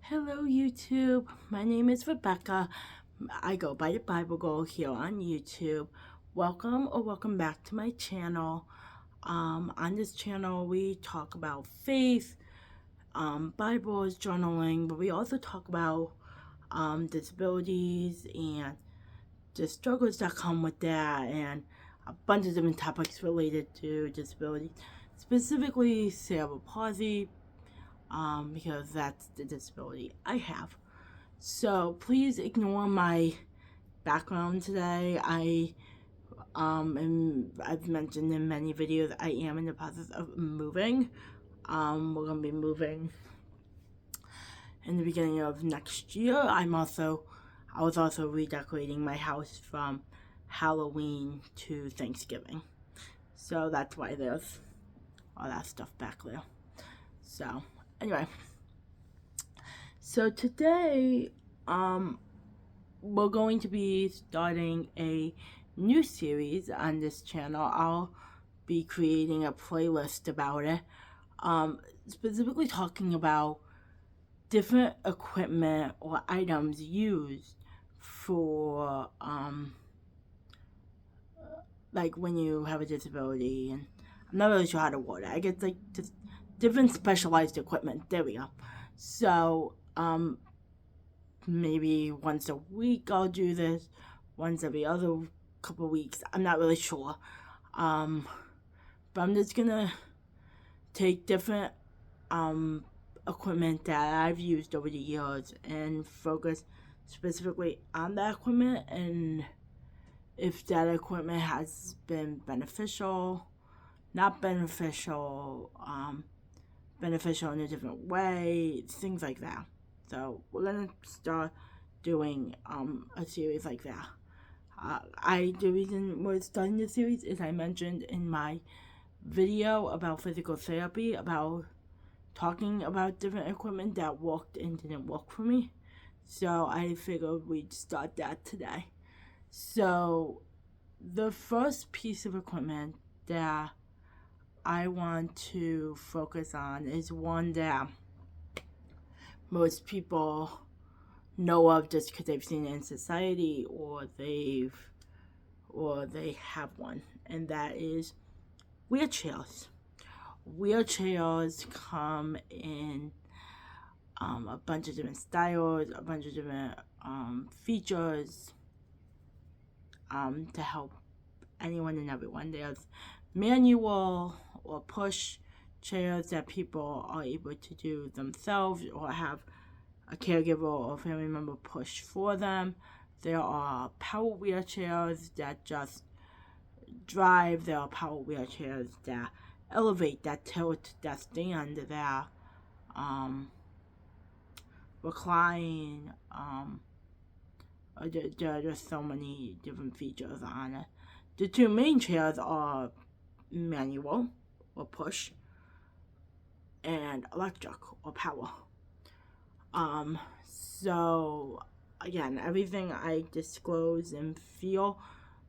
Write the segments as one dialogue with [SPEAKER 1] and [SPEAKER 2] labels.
[SPEAKER 1] Hello YouTube, my name is Rebecca. I go by the Bible Girl here on YouTube. Welcome back to my channel. On this channel we talk about faith, Bibles, journaling, but we also talk about disabilities and the struggles that come with that and a bunch of different topics related to disability, specifically cerebral palsy, because that's the disability I have. So please ignore my background today. I've mentioned in many videos I am in the process of moving. We're gonna be moving in the beginning of next year. I was also redecorating my house from Halloween to Thanksgiving. So that's why there's all that stuff back there. So anyway, so today we're going to be starting a new series on this channel. I'll be creating a playlist about it, specifically talking about different equipment or items used for like when you have a disability, and I'm not really sure how to word it. I guess like just different specialized equipment. There we go. So maybe once a week I'll do this, once every other couple of weeks. I'm not really sure. But I'm just gonna take different equipment that I've used over the years and focus specifically on that equipment and if that equipment has been beneficial, not beneficial, beneficial in a different way, things like that. So we're gonna start doing a series like that. The reason we're starting this series is I mentioned in my video about physical therapy, about talking about different equipment that worked and didn't work for me. So I figured we'd start that today. So the first piece of equipment that I want to focus on is one that most people know of just because they've seen it in society or they have one, and that is wheelchairs. Wheelchairs come in a bunch of different styles, a bunch of different features to help anyone and everyone. There's manual or push chairs that people are able to do themselves or have a caregiver or family member push for them. There are power wheelchairs that just drive. There are power wheelchairs that elevate, that tilt, that stand, that recline. There are just so many different features on it. The two main chairs are manual or push and electric or power. So again, everything I disclose and feel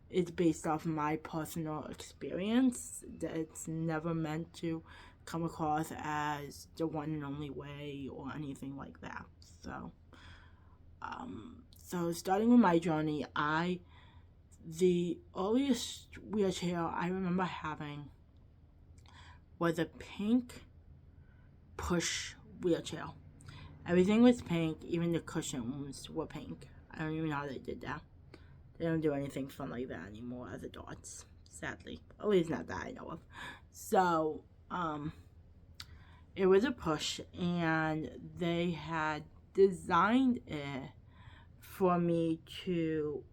[SPEAKER 1] is based off my personal experience. It's never meant to come across as the one and only way or anything like that. So starting with my journey, the earliest wheelchair I remember having was a pink push wheelchair. Everything was pink, even the cushions were pink. I don't even know how they did that. They don't do anything fun like that anymore as adults, sadly. At least not that I know of. So, it was a push, and they had designed it for me to,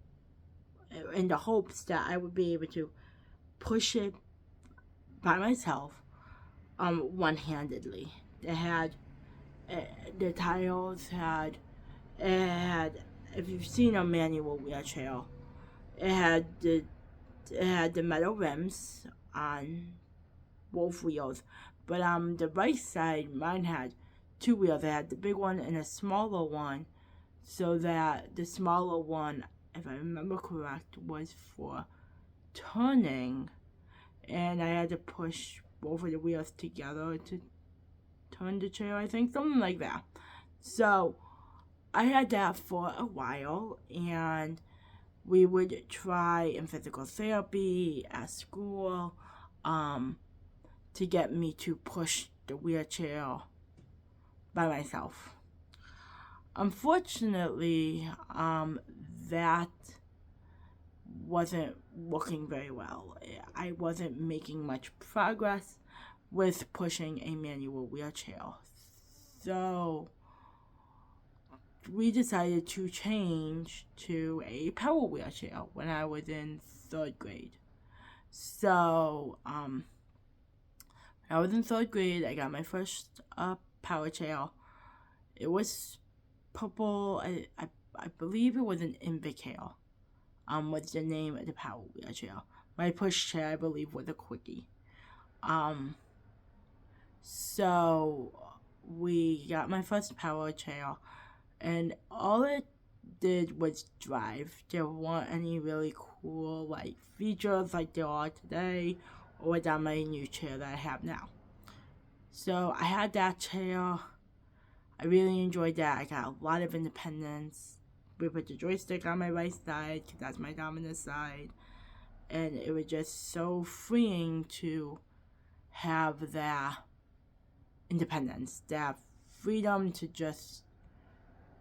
[SPEAKER 1] in the hopes that I would be able to push it by myself, one-handedly. They had the tiles had, if you've seen a manual wheelchair, it had the metal rims on both wheels, but on the right side mine had two wheels. It had the big one and a smaller one, so that the smaller one, if I remember correct, was for turning, and I had to push both of the wheels together to turn the chair, I think, something like that. So I had that for a while, and we would try in physical therapy at school to get me to push the wheelchair by myself. Unfortunately, that wasn't working very well. I wasn't making much progress with pushing a manual wheelchair. So we decided to change to a power wheelchair when I was in 3rd grade. So, when I was in 3rd grade, I got my first power chair. It was purple. I believe it was an Invicare. Was the name of the power wheelchair. My pushchair, I believe, was a Quickie. So we got my first power chair, and all it did was drive. There weren't any really cool features like there are today, or without my new chair that I have now. So I had that chair. I really enjoyed that. I got a lot of independence. We put the joystick on my right side because that's my dominant side, and it was just so freeing to have that independence, that freedom to just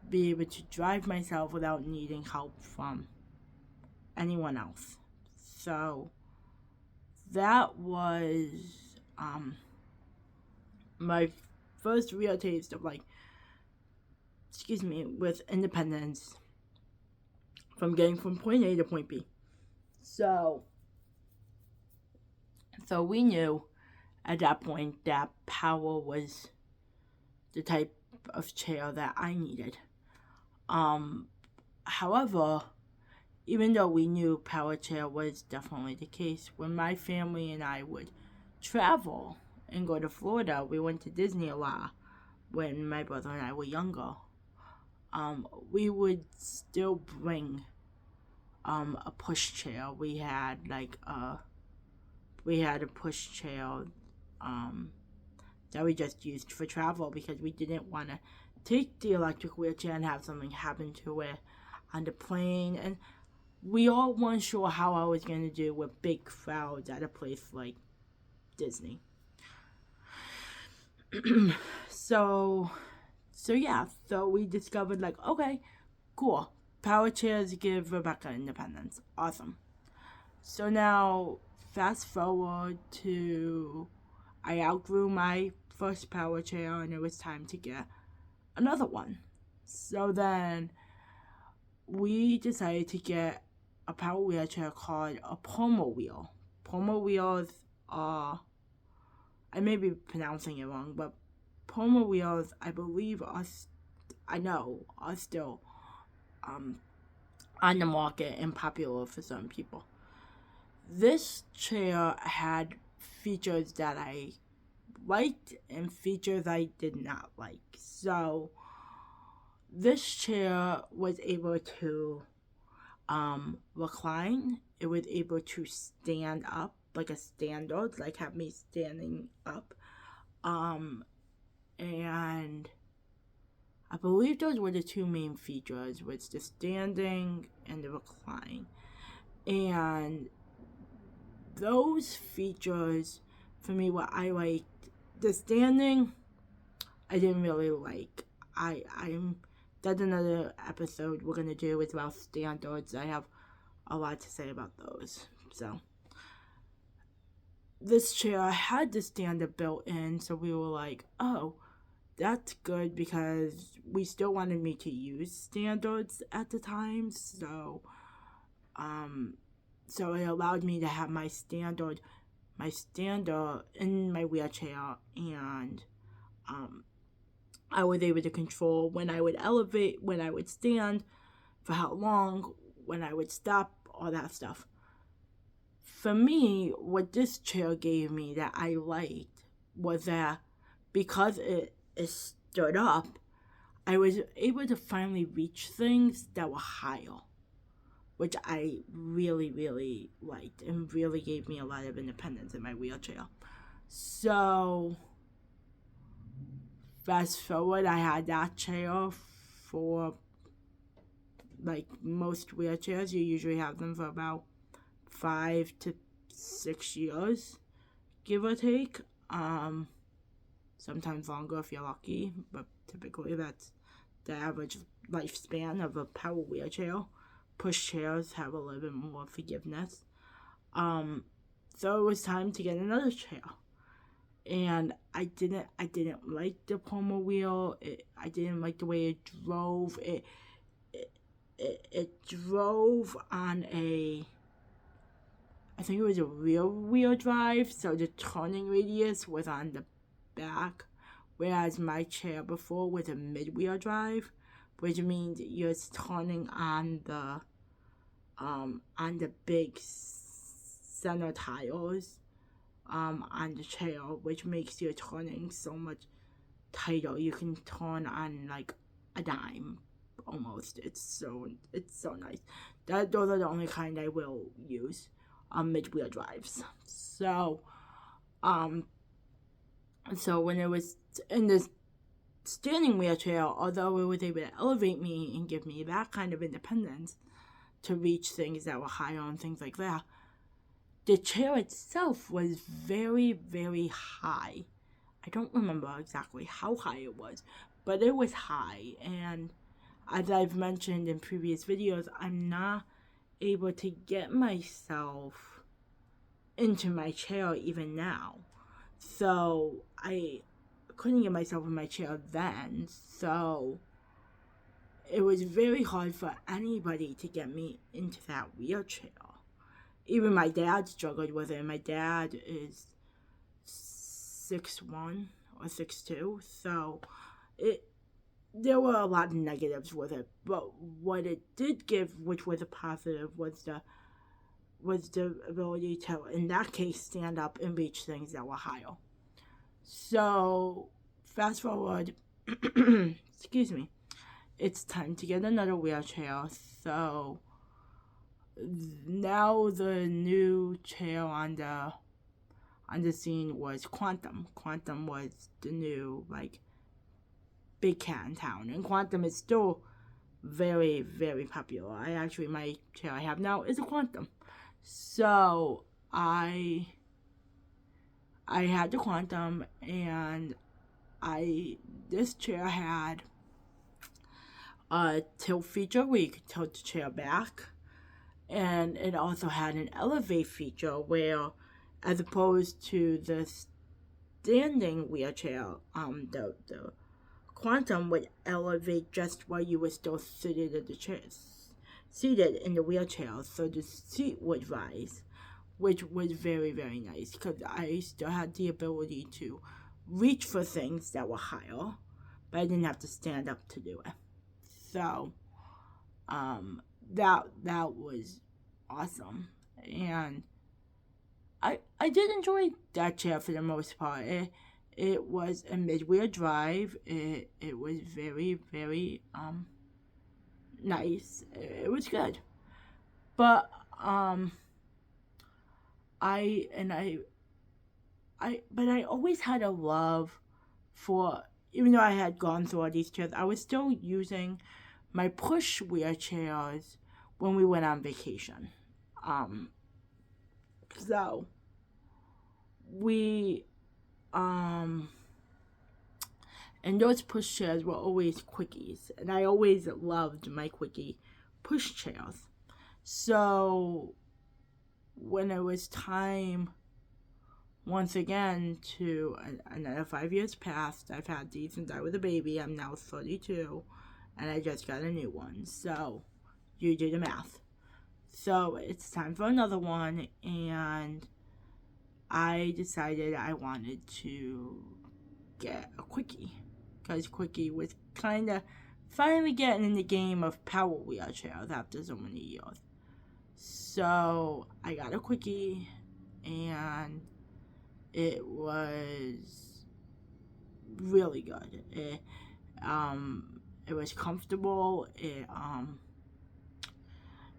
[SPEAKER 1] be able to drive myself without needing help from anyone else. So that was my first real taste of with independence from getting from point A to point B. So we knew at that point that power was the type of chair that I needed. However, even though we knew power chair was definitely the case, when my family and I would travel and go to Florida, we went to Disney a lot when my brother and I were younger. We would still bring a push chair. We had a push chair that we just used for travel because we didn't want to take the electric wheelchair and have something happen to it on the plane. And we all weren't sure how I was going to do with big crowds at a place like Disney. So we discovered okay, cool. Power chairs give Rebecca independence. Awesome. So now, fast forward to I outgrew my first power chair and it was time to get another one. So then we decided to get a power wheelchair called a Poma wheel. Poma wheels are, I may be pronouncing it wrong, but Poma wheels, I believe, are still on the market and popular for some people. This chair had features that I liked and features I did not like. So this chair was able to recline. It was able to stand up like a standard, have me standing up. And I believe those were the two main features, was the standing and the recline. And those features, for me, what I liked, the standing, I didn't really like. That's another episode we're going to do. It's about standards. I have a lot to say about those. So this chair had the standard built in, so we were like, oh, that's good, because we still wanted me to use standards at the time. So it allowed me to have my standard in my wheelchair, and I was able to control when I would elevate, when I would stand, for how long, when I would stop, all that stuff. For me, what this chair gave me that I liked was that because it stood up, I was able to finally reach things that were higher, which I really, really liked and really gave me a lot of independence in my wheelchair. So fast forward, I had that chair for, like most wheelchairs, you usually have them for about 5 to 6 years, give or take. Sometimes longer if you're lucky, but typically that's the average lifespan of a power wheelchair. Push chairs have a little bit more forgiveness. So it was time to get another chair, and I didn't like the Poma wheel. I didn't like the way it drove. It drove on a, I think it was a rear wheel drive, so the turning radius was on the back, whereas my chair before was a mid-wheel drive, which means you're turning on the big center tires on the chair, which makes your turning so much tighter. You can turn on like a dime almost. It's so nice. Those are the only kind I will use mid-wheel drives. So when it was in this standing wheelchair, although it was able to elevate me and give me that kind of independence to reach things that were higher and things like that, the chair itself was very, very high. I don't remember exactly how high it was, but it was high. And as I've mentioned in previous videos, I'm not able to get myself into my chair even now. So I couldn't get myself in my chair then. So it was very hard for anybody to get me into that wheelchair. Even my dad struggled with it. My dad is 6'1" or 6'2", so there were a lot of negatives with it. But what it did give, which was a positive, was the ability to, in that case, stand up and reach things that were higher. So fast forward, excuse me, it's time to get another wheelchair. So now the new chair on the scene was Quantum. Quantum was the new big cat in town, and Quantum is still very, very popular. My chair I have now is a Quantum. So I had the Quantum, and this chair had a tilt feature where you could tilt the chair back, and it also had an elevate feature where, as opposed to the standing wheelchair, the Quantum would elevate just while you were still seated in the wheelchair, so the seat would rise, which was very, very nice because I still had the ability to reach for things that were higher, but I didn't have to stand up to do it. So that was awesome, and I did enjoy that chair for the most part. It was a mid-wheel drive. It was very, very nice. It was good, but I always had a love for, even though I had gone through all these chairs, I was still using my push wheelchairs when we went on vacation. So we and those push chairs were always quickies, and I always loved my quickie push chairs. So when it was time once again to, another 5 years passed, I've had these since I was a baby. I'm now 32, and I just got a new one. So you do the math. So it's time for another one, and I decided I wanted to get a quickie, because quickie was kind of finally getting in the game of power wheelchairs after so many years. So I got a quickie, and it was really good. It was comfortable.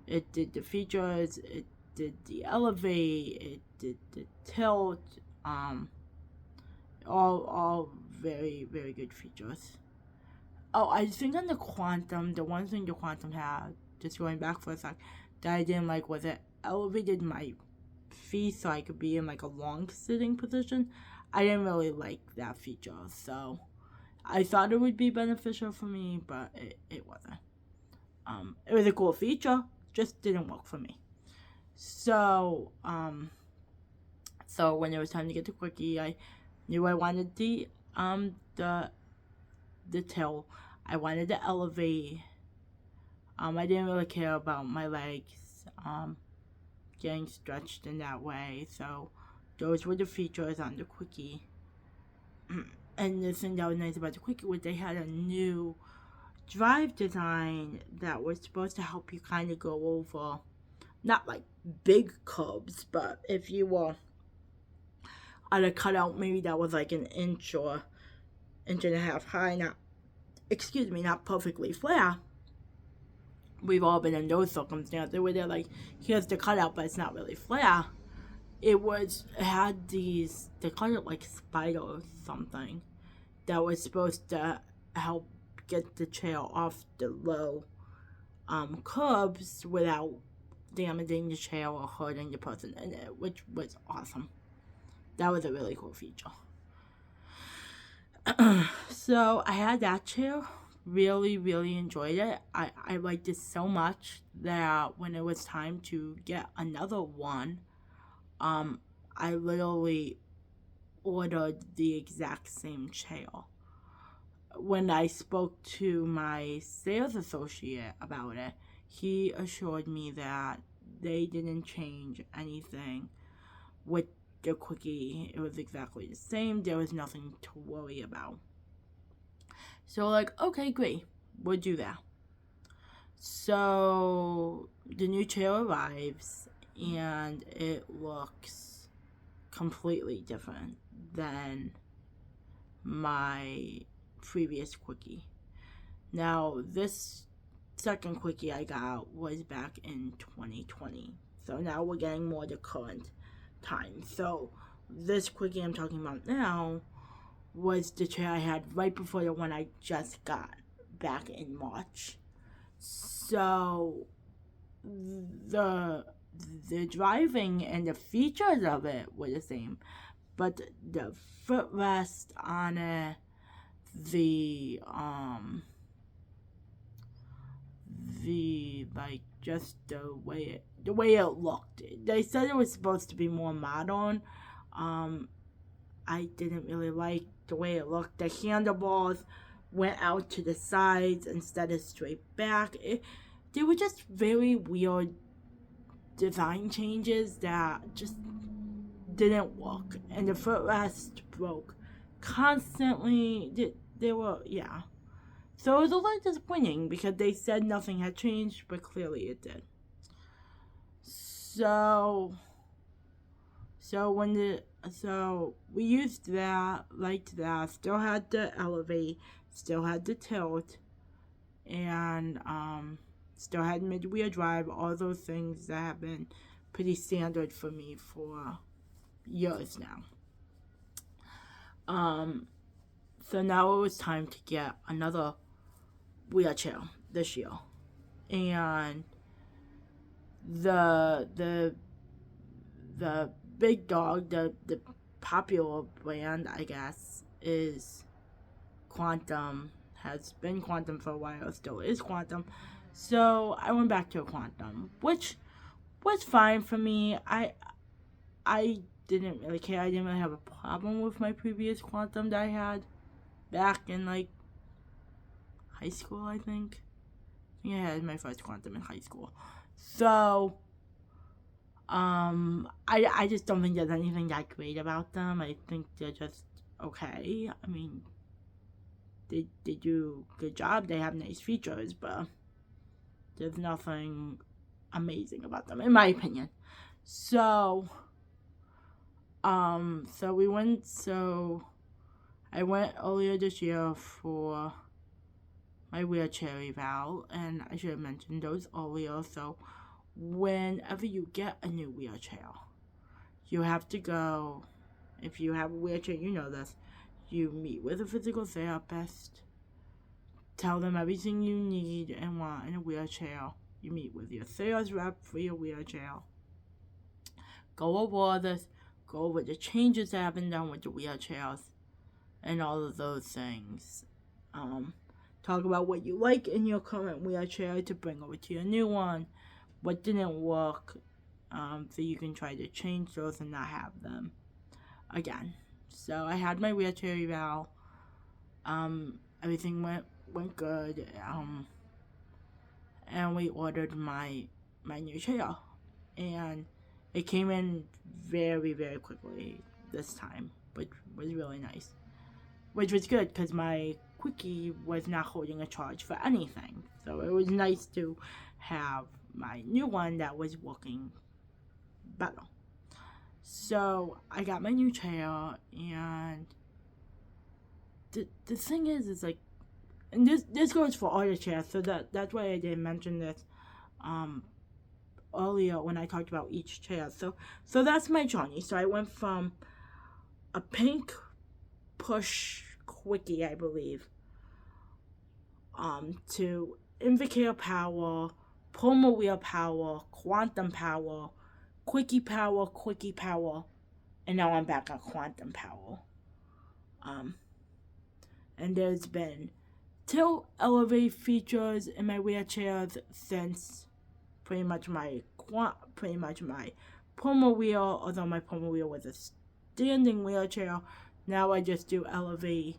[SPEAKER 1] It did the features. It did the elevate. It did the tilt. all very, very good features. Oh, I think on the Quantum, the one thing the Quantum had, just going back for a sec, that I didn't like was it elevated my feet so I could be in like a long sitting position. I didn't really like that feature, so I thought it would be beneficial for me, but it wasn't. It was a cool feature, just didn't work for me. So, so when it was time to get the quickie, I knew I wanted the tail. I wanted to elevate. I didn't really care about my legs getting stretched in that way. So those were the features on the quickie. And the thing that was nice about the quickie was they had a new drive design that was supposed to help you kind of go over, not like big curbs, but if you were on a cutout maybe that was like an inch or inch and a half high, not perfectly flat. We've all been in those circumstances where they're like, here's the cutout, but it's not really flat. It had these, they called it like spider or something, that was supposed to help get the chair off the low curbs without damaging the chair or hurting the person in it, which was awesome. That was a really cool feature. So I had that chair, really, really enjoyed it. I liked it so much that when it was time to get another one, I literally ordered the exact same chair. When I spoke to my sales associate about it, he assured me that they didn't change anything with the quickie. It was exactly the same. There was nothing to worry about. So like, okay, great, we'll do that. So the new chair arrives and it looks completely different than my previous quickie. Now this second quickie I got was back in 2020. So now we're getting more the current time. So this quickie I'm talking about now was the chair I had right before the one I just got back in March. So the driving and the features of it were the same, but the footrest on it, the like just the way it looked. They said it was supposed to be more modern. I didn't really like the way it looked. The handlebars went out to the sides instead of straight back. They were just very weird design changes that just didn't work. And the footrest broke constantly. They were, yeah. So it was a little disappointing because they said nothing had changed, but clearly it did. So we used that, liked that, still had the elevate, still had the tilt, and still had mid-wheel drive, all those things that have been pretty standard for me for years now. So now it was time to get another wheelchair this year. And the big dog, the popular brand, I guess, is Quantum. Has been Quantum for a while, still is Quantum. So I went back to a Quantum, which was fine for me. I didn't really care. I didn't really have a problem with my previous Quantum that I had back in like high school, I think. I had my first Quantum in high school. So I just don't think there's anything that great about them. I think they're just okay. I mean, they do a good job. They have nice features, but there's nothing amazing about them, in my opinion. So I went earlier this year for my wheelchair eval, and I should have mentioned those earlier. So whenever you get a new wheelchair, you have to go, if you have a wheelchair, you know this, You meet with a physical therapist, tell them everything you need and want in a wheelchair. You meet with your sales rep for your wheelchair. Go over this, go over the changes that have been done with the wheelchairs and all of those things. Talk about what you like in your current wheelchair to bring over to your new one, what didn't work, so you can try to change those and not have them again. So I had my wheelchair eval. Everything went good. And we ordered my new chair, and it came in very, very quickly this time, which was really nice. Which was good because my Quickie was not holding a charge for anything. So it was nice to have my new one that was working better. So I got my new chair, and the thing is like, and this goes for all the chairs, so that's why I didn't mention this earlier when I talked about each chair. So that's my journey. So I went from a pink push Quickie, I believe, to Invacare power, Puma wheel power, Quantum power, Quickie power, and now I'm back on Quantum power. And there's been tilt elevate features in my wheelchairs since pretty much my Puma wheel, although my Puma wheel was a standing wheelchair. Now I just do elevate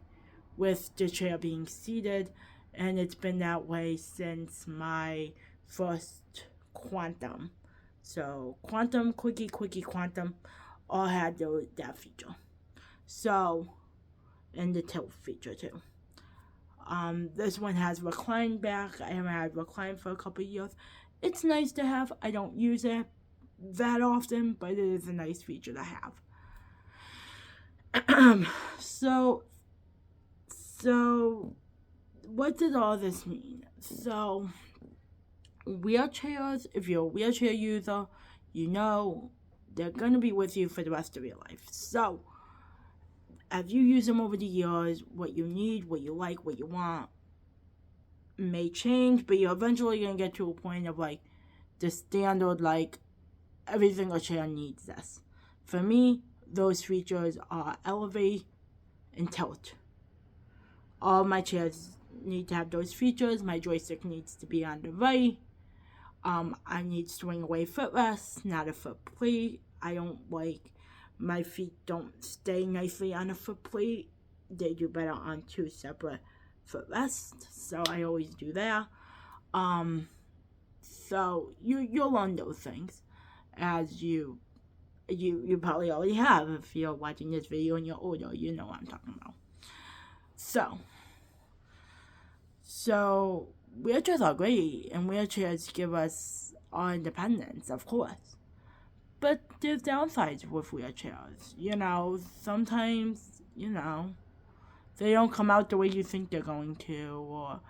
[SPEAKER 1] with the chair being seated, and it's been that way since my first Quantum. So Quantum, Quickie, Quantum all had that feature. So, and the tilt feature too. This one has recline back. I haven't had recline for a couple of years. It's nice to have. I don't use it that often, but it is a nice feature to have. So what did all this mean? So wheelchairs, if you're a wheelchair user, you know they're going to be with you for the rest of your life. So as you use them over the years, what you need, what you like, what you want may change, but you're eventually going to get to a point of like the standard, like every single chair needs this. For me, those features are elevate and tilt. All my chairs need to have those features. My joystick needs to be on the right. I need swing away footrest, not a foot plate. I don't like my feet don't stay nicely on a foot plate. They do better on two separate footrests. So I always do that. So you'll learn those things as you probably already have. If you're watching this video and you're older, you know what I'm talking about. So wheelchairs are great, and wheelchairs give us our independence, of course. But there's downsides with wheelchairs. Sometimes, they don't come out the way you think they're going to, or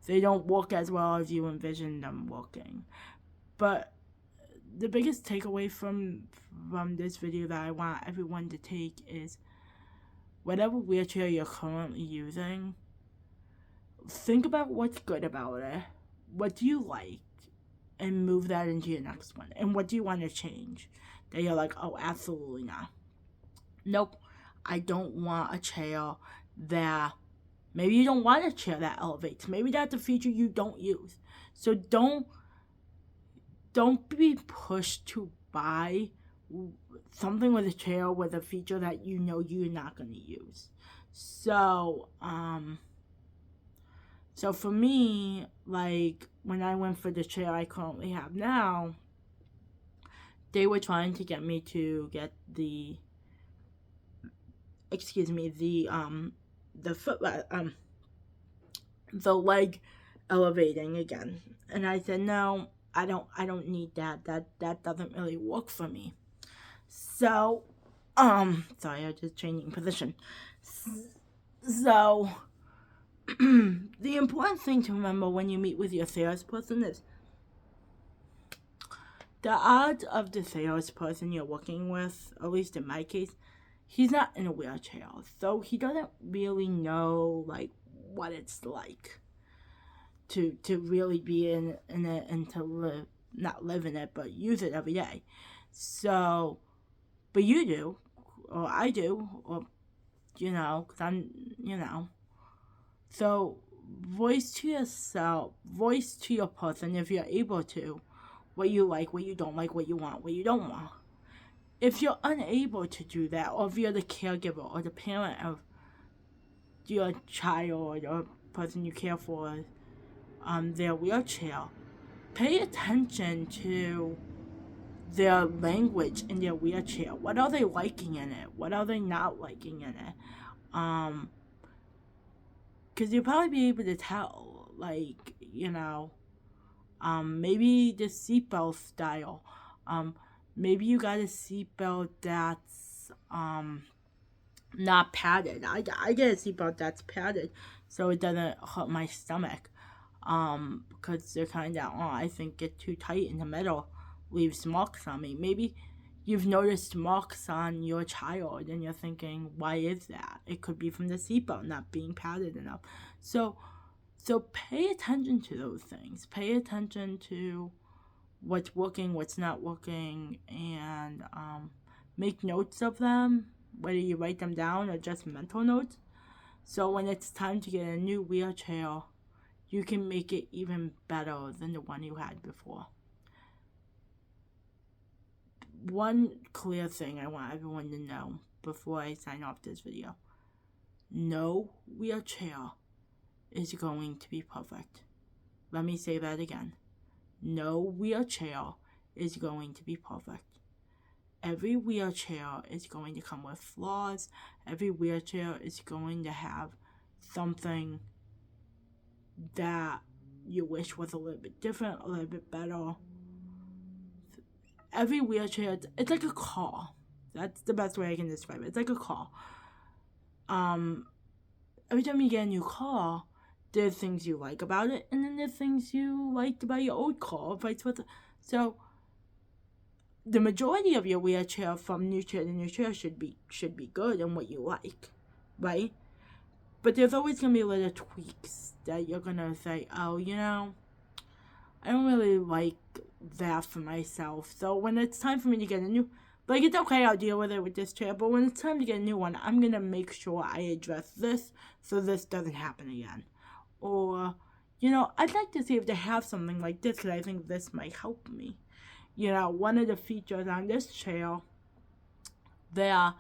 [SPEAKER 1] they don't work as well as you envision them working. But the biggest takeaway from this video that I want everyone to take is whatever wheelchair you're currently using, think about what's good about it. What do you like? And move that into your next one. And what do you want to change? That you're like, oh, absolutely not. Nope. I don't want a chair that... Maybe you don't want a chair that elevates. Maybe that's a feature you don't use. So don't be pushed to buy something with a chair with a feature that you know you're not going to use. So for me, like, when I went for the chair I currently have now, they were trying to get me to get the leg elevating again. And I said, no, I don't need that. That doesn't really work for me. So, sorry, I'm just changing position. So, the important thing to remember when you meet with your salesperson is the odds of the salesperson you're working with, at least in my case, he's not in a wheelchair, so he doesn't really know like what it's like to really be in it and to not live in it, but use it every day. So, but you do, or I do, or because I'm, So, voice to yourself, voice to your person if you're able to, what you like, what you don't like, what you want, what you don't want. If you're unable to do that, or if you're the caregiver or the parent of your child or person you care for, their wheelchair, pay attention to their language in their wheelchair. What are they liking in it? What are they not liking in it? Because you'll probably be able to tell, like, maybe the seatbelt style. Maybe you got a seatbelt that's, not padded. I get a seatbelt that's padded so it doesn't hurt my stomach. Because they're kind of, I think, get too tight in the middle, leaves marks on me. Maybe you've noticed marks on your child and you're thinking, why is that? It could be from the seatbelt not being padded enough. So pay attention to those things. Pay attention to what's working, what's not working, and make notes of them, whether you write them down or just mental notes. So when it's time to get a new wheelchair, you can make it even better than the one you had before. One clear thing I want everyone to know before I sign off this video. No wheelchair is going to be perfect. Let me say that again. No wheelchair is going to be perfect. Every wheelchair is going to come with flaws. Every wheelchair is going to have something that you wish was a little bit different, a little bit better. Every wheelchair, it's like a car. That's the best way I can describe it. It's like a car. Every time you get a new car, there's things you like about it, and then there's things you liked about your old car, vice versa. So, the majority of your wheelchair from new chair to new chair should be good and what you like, right? But there's always going to be little tweaks that you're going to say, oh, I don't really like that for myself. So when it's time for me to get a new, like, it's okay, I'll deal with it with this chair, but when it's time to get a new one, I'm going to make sure I address this so this doesn't happen again. Or, I'd like to see if they have something like this because I think this might help me. One of the features on this chair that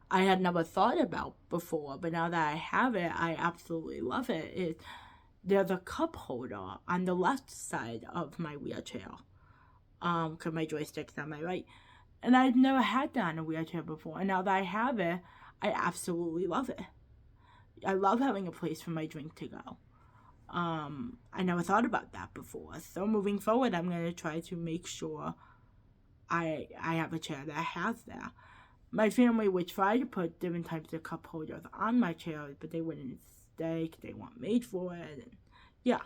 [SPEAKER 1] I had never thought about before, but now that I have it, I absolutely love it. There's a cup holder on the left side of my wheelchair. Because my joystick's on my right. And I'd never had that on a wheelchair before. And now that I have it, I absolutely love it. I love having a place for my drink to go. I never thought about that before. So moving forward, I'm going to try to make sure I have a chair that has that. My family would try to put different types of cup holders on my chair, but they wouldn't stay because they weren't made for it. And yeah.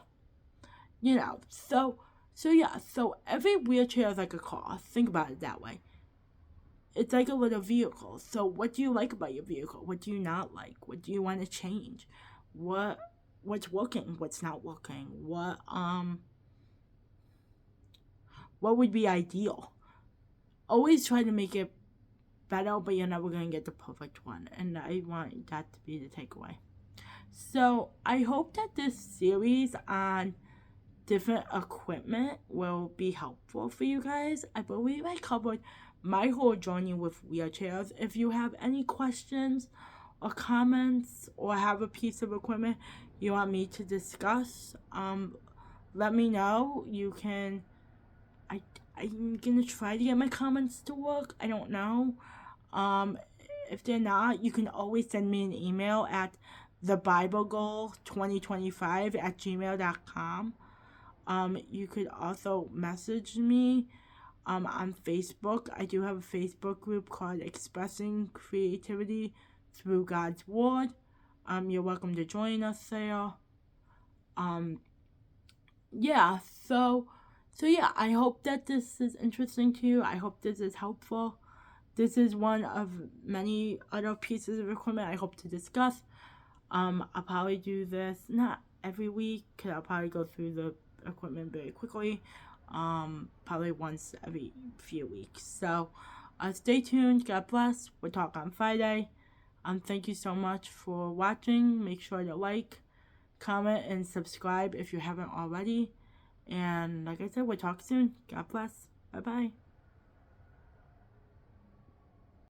[SPEAKER 1] So every wheelchair is like a car. Think about it that way. It's like a little vehicle. So what do you like about your vehicle? What do you not like? What do you want to change? What's working? What's not working? What would be ideal? Always try to make it better, but you're never going to get the perfect one. And I want that to be the takeaway. So I hope that this series on different equipment will be helpful for you guys. I believe I covered my whole journey with wheelchairs. If you have any questions or comments or have a piece of equipment you want me to discuss, let me know. You can, I'm gonna try to get my comments to work. I don't know. If they're not, you can always send me an email at thebiblegirl2025@gmail.com. You could also message me on Facebook. I do have a Facebook group called Expressing Creativity Through God's Word. You're welcome to join us there. So yeah, I hope that this is interesting to you. I hope this is helpful. this is one of many other pieces of equipment I hope to discuss. I'll probably do this not every week, because I'll probably go through the equipment very quickly. Probably once every few weeks. So stay tuned. God bless. We'll talk on Friday. Thank you so much for watching. Make sure to like, comment, and subscribe if you haven't already. And like I said, we'll talk soon. God bless. Bye-bye.